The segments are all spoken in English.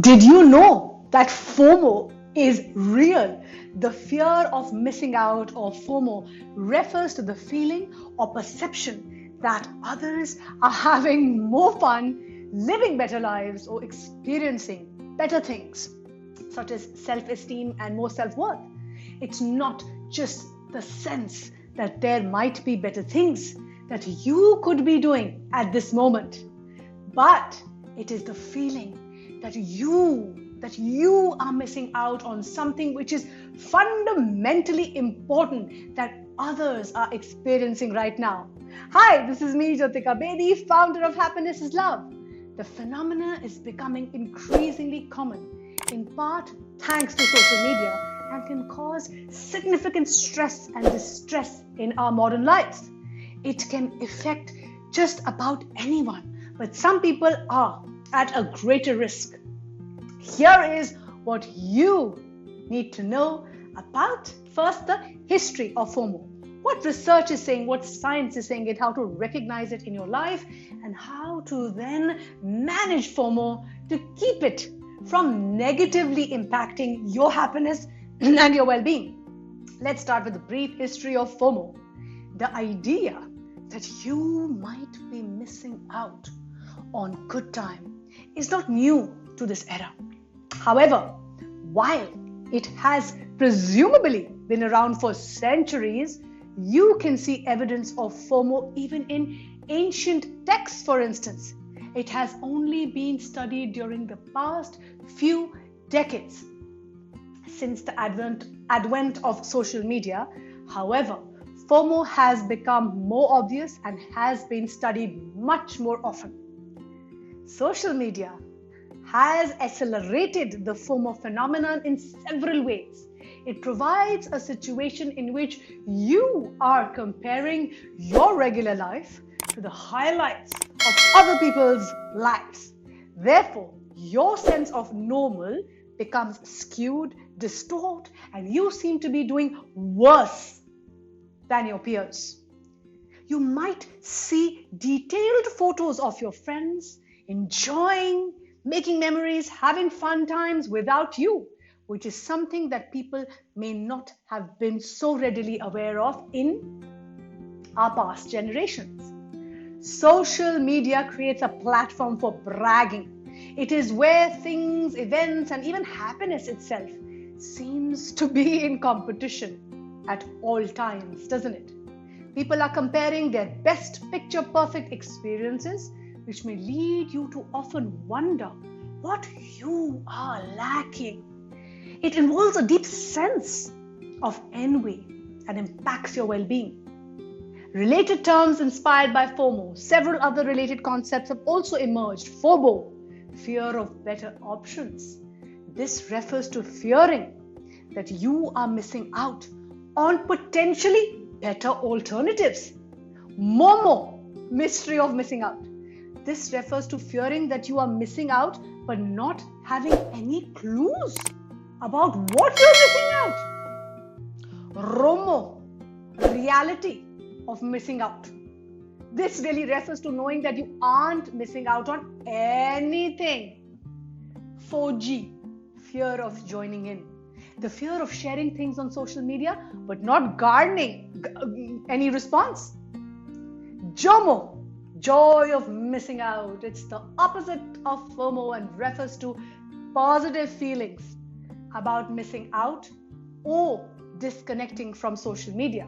Did you know that FOMO is real? The fear of missing out, or FOMO, refers to the feeling or perception that others are having more fun, living better lives, or experiencing better things, such as self-esteem and more self-worth. It's not just the sense that there might be better things that you could be doing at this moment, but it is the feeling that you are missing out on something which is fundamentally important that others are experiencing right now. Hi, this is me, Jyotika Bedi, founder of Happiness is Love. The phenomena is becoming increasingly common, in part thanks to social media, and can cause significant stress and distress in our modern lives. It can affect just about anyone, but some people are at a greater risk. Here is what you need to know about first the history of FOMO. What research is saying, what science is saying it, how to recognize it in your life, and how to then manage FOMO to keep it from negatively impacting your happiness and your well-being. Let's start with a brief history of FOMO. The idea that you might be missing out on good time is not new to this era. However, while it has presumably been around for centuries, you can see evidence of FOMO even in ancient texts, for instance. It has only been studied during the past few decades. Since the advent of social media, however, FOMO has become more obvious and has been studied much more often. Social media has accelerated the FOMO phenomenon in several ways. It provides a situation in which you are comparing your regular life to the highlights of other people's lives. Therefore, your sense of normal becomes skewed, distorted, and you seem to be doing worse than your peers. You might see detailed photos of your friends enjoying, making memories, having fun times without you, which is something that people may not have been so readily aware of in our past generations. Social media creates a platform for bragging. It is where things, events, and even happiness itself seems to be in competition at all times, doesn't it? People are comparing their best picture-perfect experiences, which may lead you to often wonder what you are lacking. It involves a deep sense of envy and impacts your well-being. Related terms inspired by FOMO, several other related concepts have also emerged. FOBO, fear of better options. This refers to fearing that you are missing out on potentially better alternatives. MOMO, mystery of missing out. This refers to fearing that you are missing out but not having any clues about what you're missing out. ROMO, reality of missing out. This really refers to knowing that you aren't missing out on anything. 4G, fear of joining in. The fear of sharing things on social media but not garnering any response. JOMO, joy of missing out. It's the opposite of FOMO and refers to positive feelings about missing out or disconnecting from social media.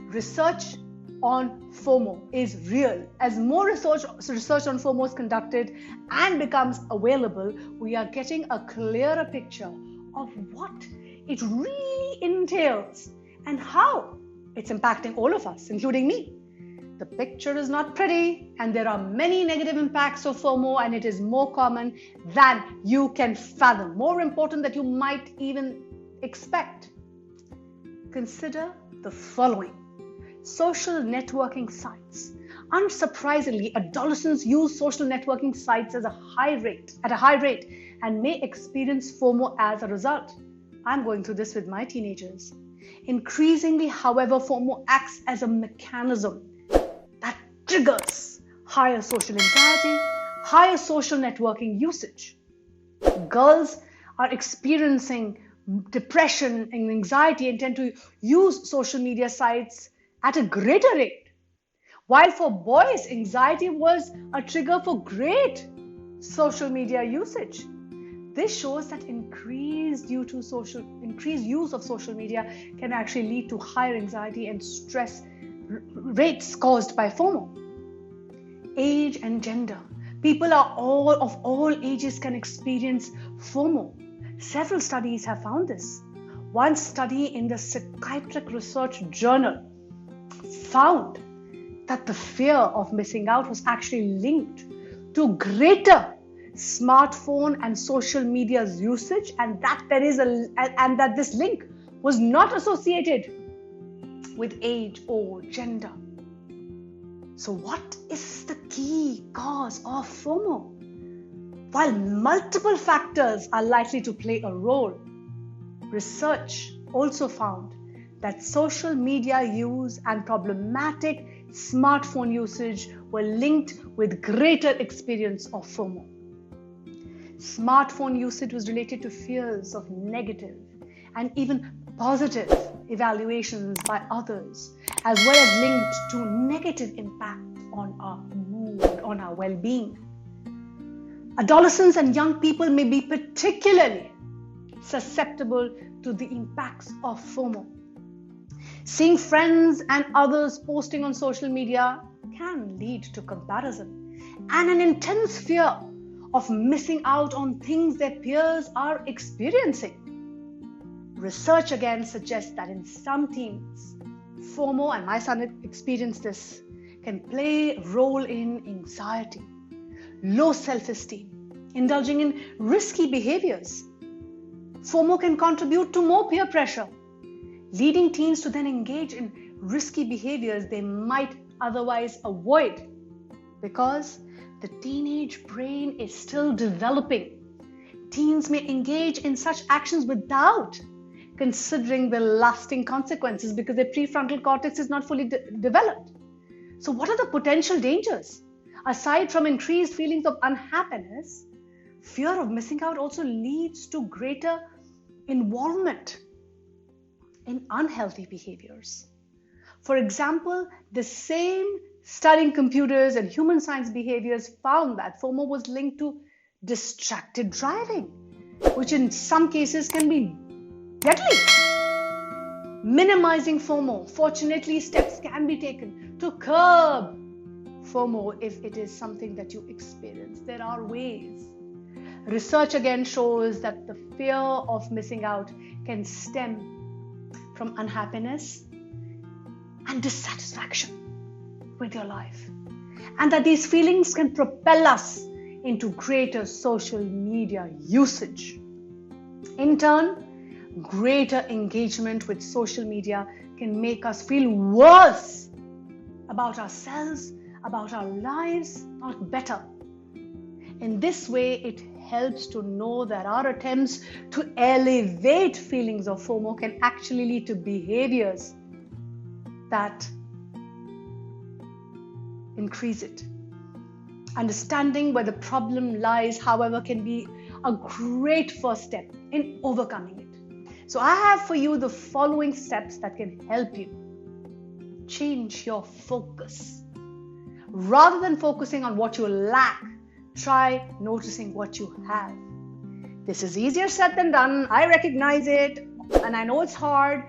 Research on FOMO is real. As more research on FOMO is conducted and becomes available, we are getting a clearer picture of what it really entails and how it's impacting all of us, including me. The picture is not pretty, and there are many negative impacts of FOMO, and it is more common than you can fathom, more important than you might even expect. Consider the following. Social networking sites. Unsurprisingly, adolescents use social networking sites at a high rate, and may experience FOMO as a result. I'm going through this with my teenagers. Increasingly, however, FOMO acts as a mechanism triggers higher social anxiety, higher social networking usage. Girls are experiencing depression and anxiety and tend to use social media sites at a greater rate. While for boys, anxiety was a trigger for great social media usage. This shows that increased use of social media can actually lead to higher anxiety and stress rates caused by FOMO. Age and gender. People of all ages can experience FOMO. Several studies have found this. One study in the Psychiatric Research Journal found that the fear of missing out was actually linked to greater smartphone and social media's usage, and that this link was not associated with age or gender. So what is the key cause of FOMO? While multiple factors are likely to play a role, research also found that social media use and problematic smartphone usage were linked with greater experience of FOMO. Smartphone usage was related to fears of negative and even positive evaluations by others, as well as linked to negative impact on our mood, on our well-being. Adolescents and young people may be particularly susceptible to the impacts of FOMO. Seeing friends and others posting on social media can lead to comparison and an intense fear of missing out on things their peers are experiencing. Research again suggests that in some teens, FOMO, and my son experienced this, can play a role in anxiety, low self-esteem, indulging in risky behaviors. FOMO can contribute to more peer pressure, leading teens to then engage in risky behaviors they might otherwise avoid because the teenage brain is still developing. Teens may engage in such actions without considering the lasting consequences because their prefrontal cortex is not fully developed. So what are the potential dangers? Aside from increased feelings of unhappiness, fear of missing out also leads to greater involvement in unhealthy behaviors. For example, the same studying computers and human science behaviors found that FOMO was linked to distracted driving, which in some cases can be deadly. Minimizing FOMO. Fortunately, steps can be taken to curb FOMO if it is something that you experience. There are ways. Research again shows that the fear of missing out can stem from unhappiness and dissatisfaction with your life, and that these feelings can propel us into greater social media usage. In turn, greater engagement with social media can make us feel worse about ourselves, about our lives, not better. In this way, it helps to know that our attempts to elevate feelings of FOMO can actually lead to behaviors that increase it. Understanding where the problem lies, however, can be a great first step in overcoming it. So I have for you the following steps that can help you change your focus. Rather than focusing on what you lack, try noticing what you have. This is easier said than done. I recognize it, and I know it's hard,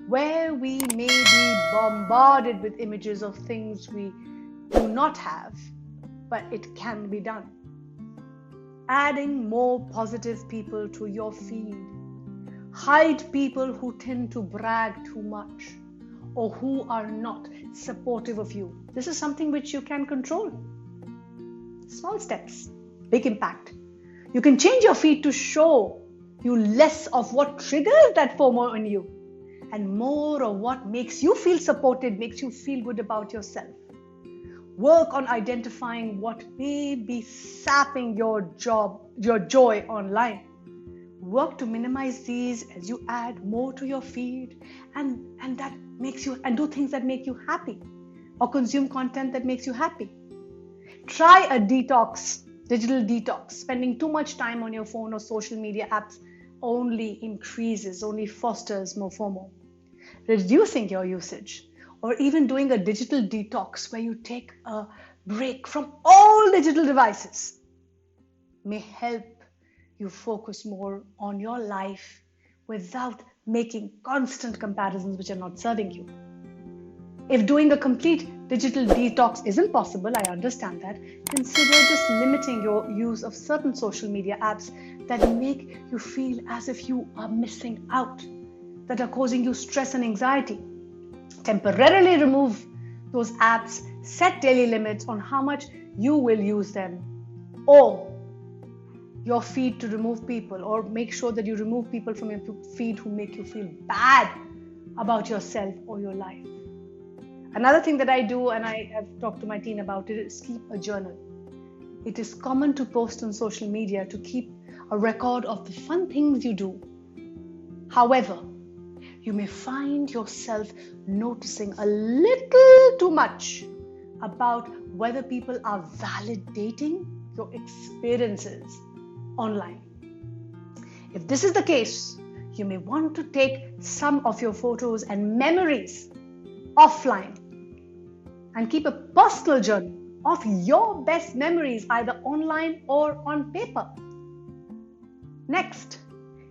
where we may be bombarded with images of things we do not have, but it can be done. Adding more positive people to your feed. Hide people who tend to brag too much or who are not supportive of you. This is something which you can control. Small steps, big impact. You can change your feed to show you less of what triggers that FOMO in you and more of what makes you feel supported, makes you feel good about yourself. Work on identifying what may be sapping your joy online. Work to minimize these as you add more to your feed and that makes you, and do things that make you happy or consume content that makes you happy. Try a detox Digital detox, spending too much time on your phone or social media apps only fosters more FOMO. Reducing your usage, or even doing a digital detox where you take a break from all digital devices, may help you focus more on your life without making constant comparisons which are not serving you. If doing a complete digital detox isn't possible, I understand that, consider just limiting your use of certain social media apps that make you feel as if you are missing out, that are causing you stress and anxiety. Temporarily remove those apps, set daily limits on how much you will use them, or your feed to remove people, or make sure that you remove people from your feed who make you feel bad about yourself or your life. Another thing that I do, and I have talked to my teen about it, is keep a journal. It is common to post on social media to keep a record of the fun things you do. However, you may find yourself noticing a little too much about whether people are validating your experiences online. If this is the case, you may want to take some of your photos and memories offline and keep a personal journal of your best memories, either online or on paper. Next,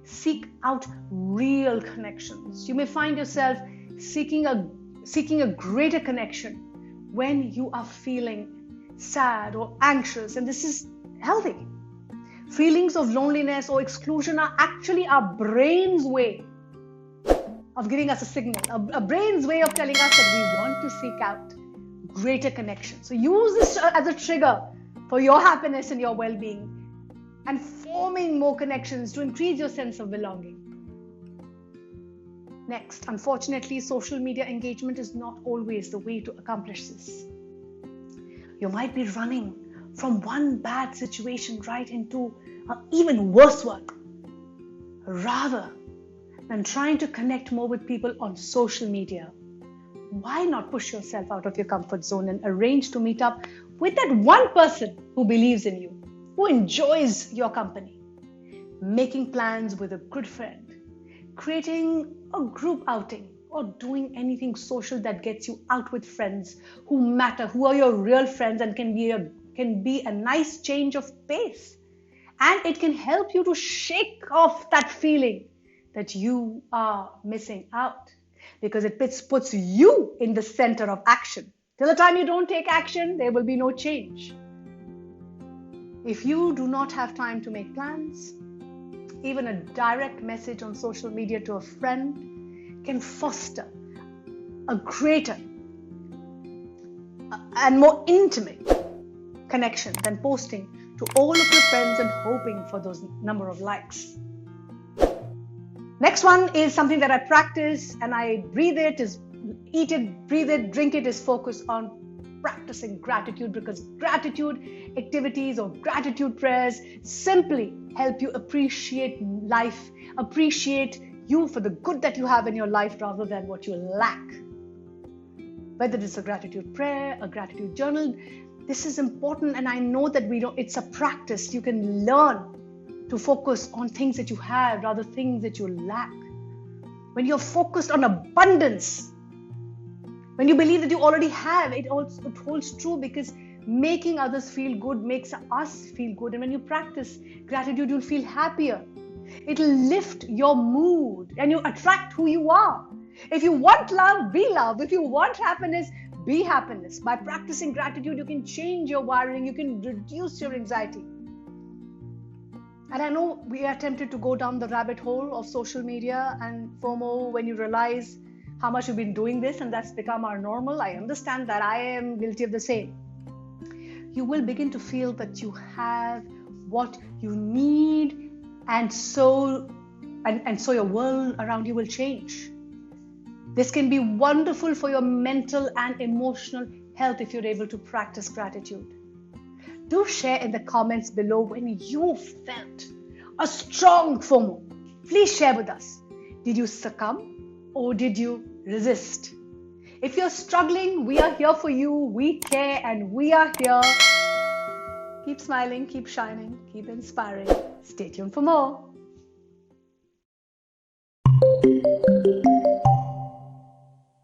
seek out real connections. You may find yourself seeking a greater connection when you are feeling sad or anxious, and this is healthy. Feelings of loneliness or exclusion are actually our brain's way of giving us a signal, a brain's way of telling us that we want to seek out greater connection. So use this as a trigger for your happiness and your well-being, and forming more connections to increase your sense of belonging. Next, unfortunately, social media engagement is not always the way to accomplish this. You might be running from one bad situation right into an even worse one, rather than trying to connect more with people on social media. Why not push yourself out of your comfort zone and arrange to meet up with that one person who believes in you, who enjoys your company? Making plans with a good friend, creating a group outing, or doing anything social that gets you out with friends who matter, who are your real friends, and can be a nice change of pace. And it can help you to shake off that feeling that you are missing out, because it puts you in the center of action. Till the time you don't take action, there will be no change. If you do not have time to make plans, even a direct message on social media to a friend can foster a greater and more intimate connection than posting to all of your friends and hoping for those number of likes. Next one is something that I practice and I breathe it, is eat it, breathe it, drink it, is focus on practicing gratitude, because gratitude activities or gratitude prayers simply help you appreciate life, appreciate you for the good that you have in your life rather than what you lack. Whether it's a gratitude prayer, a gratitude journal, this is important, and I know that it's a practice. You can learn to focus on things that you have rather than things that you lack. When you're focused on abundance, when you believe that you already have, it holds true, because making others feel good makes us feel good. And when you practice gratitude, you'll feel happier. It'll lift your mood and you attract who you are. If you want love, be love. If you want happiness, be happiness. By practicing gratitude, you can change your wiring, you can reduce your anxiety. And I know we are tempted to go down the rabbit hole of social media and FOMO when you realize how much you've been doing this and that's become our normal. I understand that. I am guilty of the same. You will begin to feel that you have what you need, and so your world around you will change. This can be wonderful for your mental and emotional health if you're able to practice gratitude. Do share in the comments below when you felt a strong FOMO. Please share with us. Did you succumb or did you resist? If you're struggling, we are here for you. We care and we are here Keep smiling, keep shining, keep inspiring. Stay tuned for more.